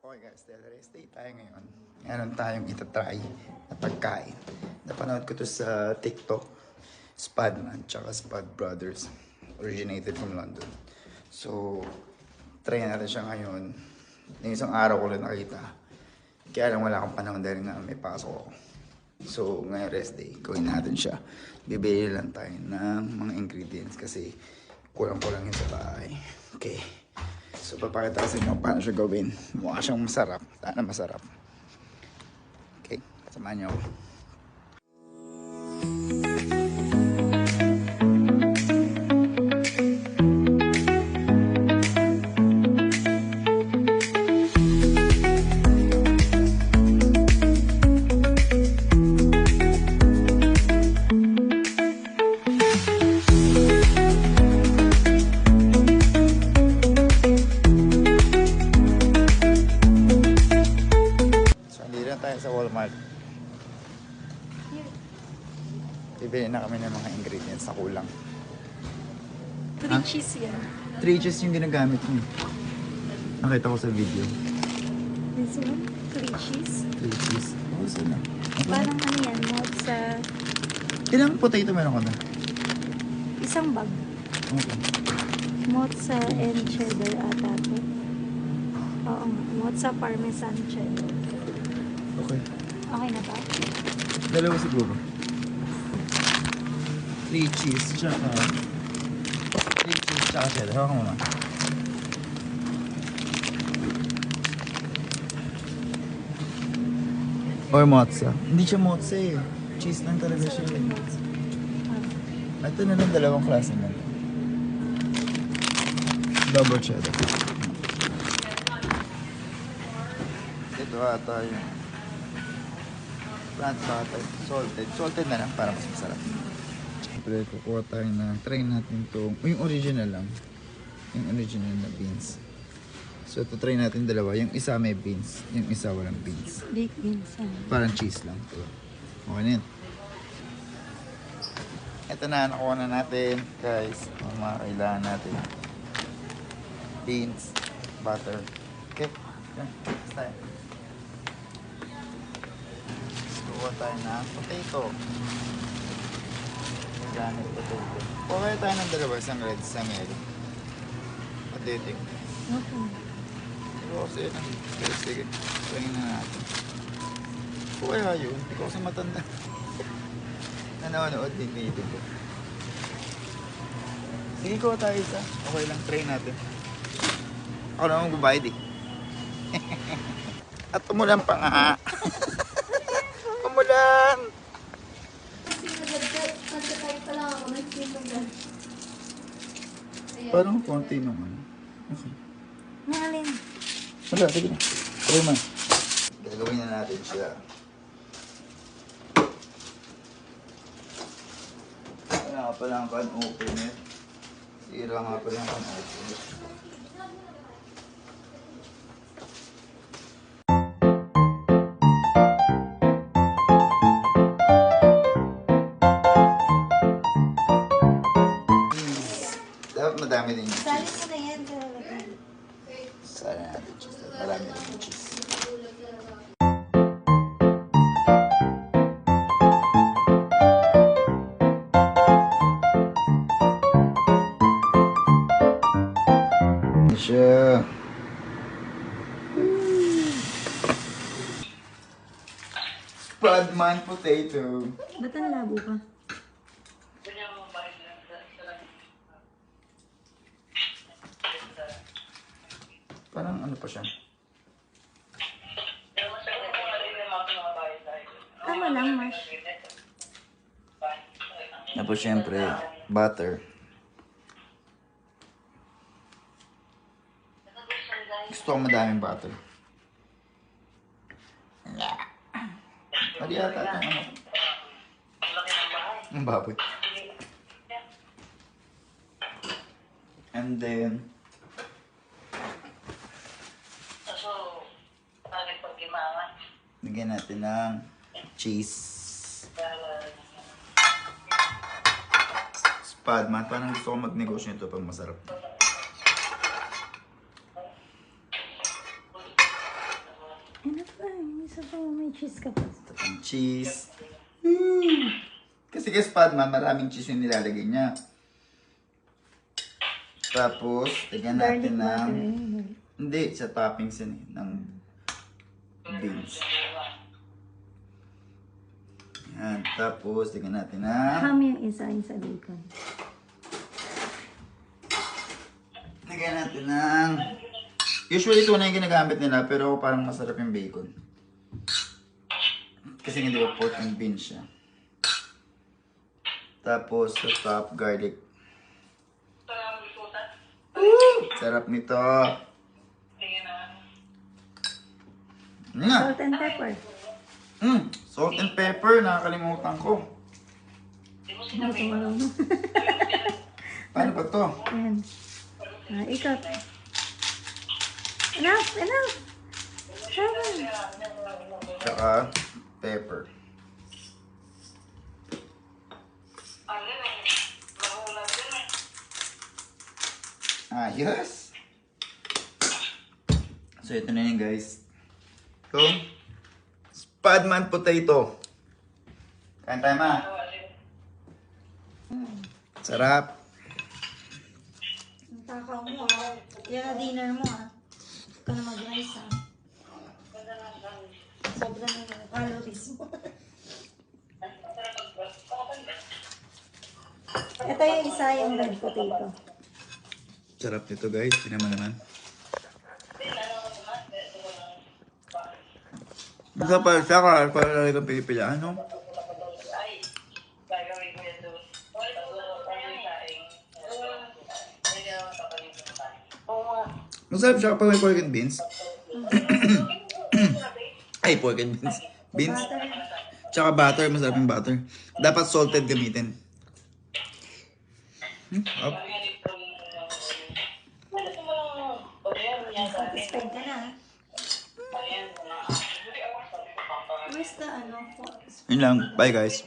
Okay guys, rest day tayo ngayon. Meron tayong itatry na pagkain. Napanood ko to sa TikTok. Spadman, tsaka Spad Brothers. Originated from London. So, try natin siya ngayon. Yung isang araw ko lang nakita. Kaya lang wala akong panahon dahil nga may pasok ako. So, ngayon rest day, gawin natin siya. Bibili lang tayo ng mga ingredients kasi kulang-kulang yun sa bahay. Okay. So, papakita ko sa inyo paano siya gawin. Mukha siyang masarap. Sana masarap. Okay, samahan niyo ako. Sa Walmart. Bibili na kami ng mga ingredients na kulang. 3 cheese yan. 3 cheese yung ginagamit mo. Nakita ko sa video. This one, 3 cheese. 3 cheese. Oo, sana. Parang ano yan, mozza. Ilang potato meron ka na? Isang bag. Okay. Mozza and cheddar ata to. Oo nga, mozza, parmesan, cheddar. Okay. Okay na ba? Dalawa siguro. 3 cheese, tsaka... 3 cheese, tsaka cheddar. Hawa ka muna. Or mozza. Hindi siya mozza eh. Cheese lang talaga siya eh. Ito na lang dalawang klase na. Double cheddar. Ito ata yung plant butter. Salted. Salted na lang para mas masarap. Siyempre, kukuha tayo na try natin itong yung original lang. Yung original na beans. So, ito try natin dalawa. Yung isa may beans. Yung isa walang beans. Baked beans. Parang cheese lang. Ito. Okay na yun. Ito na, nakuha na natin. Guys, ang mga kailangan natin. Beans, butter. Okay. Yan. Tayo. Kuha tayo ng potato. Organic potato. Kuha tayo ng dalawa. Isang red, isang yellow. Paditik. Okay. Pero kasi yun. Sige. Pahingin na natin. Kuha yun. Hindi ko kasi matanda. Nanonood din dito ko. Sige, kuha tayo isa. Okay lang. Try natin. Ako naman magbabayad eh. At tumulan pa nga. Tumulan! Nagtatay pa lang ako. Nagsipagan. Parang konti naman. Okay. Nalin. Wala, sige na. Try man. Gagawin na natin siya. Wala nga pala ang can opener. Sira nga pala ang can opener. Dapat madami din yung Sali cheese. mo na yan. Talaga. Sali natin cheese. Marami din yung cheese. Siya. Spadman potato. Ba't ang labo ka? Parang ano pa siya? Tama lang, Mash. Tapos syempre, butter. Gusto ko madaming butter. Mali ata itong ano. Ang baboy. And then, lagyan natin ng cheese. Spadman, parang gusto ko magnegosyo nito pag masarap. may isa pa, may cheese ka pa. Ito pang cheese. Kasi kay Spadman, maraming cheese yung nilalagay niya. Tapos, lagyan Garlic natin ng... butter. eh. Hindi, sa toppings yun eh, ng beans. Yan, tapos lagyan natin ng... Ham yung isa, yung sa bacon. Lagyan natin ng... Usually ito na yung ginagamit nila, pero parang masarap yung bacon. Kasi hindi ba pork and beans siya. Tapos sa top, garlic. Sarap nito. Nga. Salt and pepper. Salt and pepper, nakakalimutan ko. Ano ito marunong? Paano ba to? Ayan. Ikot. Enough! Enough! Tama. Tsaka pepper. Ayos. So ito na yun guys. So, Spadman potato. Kain tayo ma. Sarap. Ang takaw mo, ah. Yan na dinner mo, ah. Huwag ka na mag-rice, ah. Sobra na yung calories mo. Ito yung isa, yung red potato. Sarap nito guys. Tingnan mo naman. Basta pa siya para lang itong pilipilaan, no? Masarap siya kapag may pork and beans. Ay, pork and beans. Beans. Butter. Tsaka butter. Masarap yung butter. Dapat salted gamitin. Up. Satisfied ka na, ah. Where's the, ano, Yun lang. Bye guys.